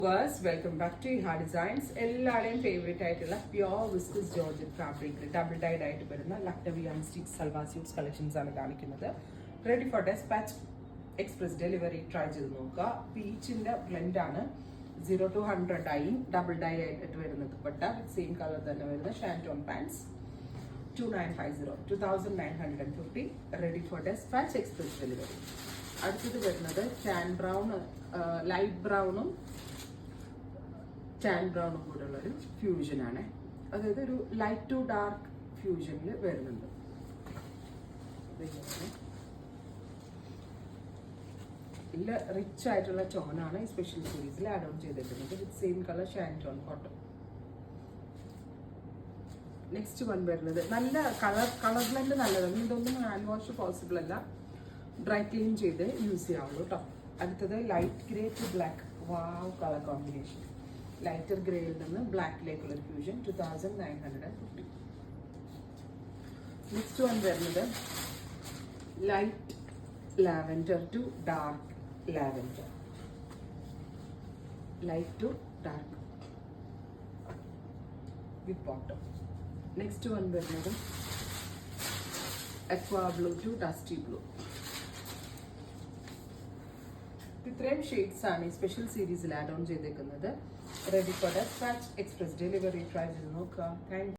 Welcome back to ha designs. എല്ലാവരുടെയും favourite ആയിട്ടുള്ള pure viscose georgette ഫാബ്രിക്കിൽ ഡബിൾ ഡൈഡ് ആയിട്ട് വരുന്ന Lucknowi unstitch salwar suits collections ആണ് കാണിക്കുന്നത്. Ready for dispatch express delivery try ചെയ്ത് നോക്കുക. പീച്ചിന്റെ ബ്ലെൻഡ് ആണ്. 0 to 100 ആയി ഡബിൾ ഡൈ ആയിട്ട് വരുന്നത്. ബട്ട സെയിം കളർ തന്നെ വരുന്ന shantoon pants 2950 ready for dispatch express delivery. അടുത്തത് വരുന്നത് ടാൻ ബ്രൗൺ, ലൈറ്റ് ബ്രൗണും ടാൻ ബ്രൗണും കൂടെ ഉള്ളൊരു ഫ്യൂഷനാണ്. അതായത് ഒരു ലൈറ്റ് ടു ഡാർക്ക് ഫ്യൂഷനിൽ വരുന്നുണ്ട്. ഇല്ല, റിച്ച് ആയിട്ടുള്ള ടോണാണ് ഈ സ്പെഷ്യൽ സീരീസിൽ ആഡ് ഓൺ ചെയ്തിട്ടുള്ളത്. With same colour shantoon cotton. Next one വരുന്നത് നല്ല കളർ ബ്ലെൻഡ് നല്ലതാണ്. ഇതൊന്നും ഹാൻഡ് വാഷ് പോസിബിൾ അല്ല, ഡ്രൈ ക്ലീൻ ചെയ്ത് യൂസ് ചെയ്യാവുള്ളൂ കേട്ടോ. അടുത്തത് light grey to black. Wow colour combination. Lighter ഗ്രേയിൽ നിന്ന് ബ്ലാക്കിലേക്കുള്ള ഫ്യൂഷൻ 2950. നെക്സ്റ്റ് വൺ വരുന്നത് light lavender to dark lavender. Light to dark with bottom. Next one വരുന്നത് aqua blue to dusty blue. ഇത്രയും ഷെയ്ഡ്സ് ആണ് ഈ സ്പെഷ്യൽ സീരീസിൽ ആഡ് ഓൺ ചെയ്തേക്കുന്നത്. Ready for dispatch express delivery try ചെയ്ത് നോക്കുക. താങ്ക്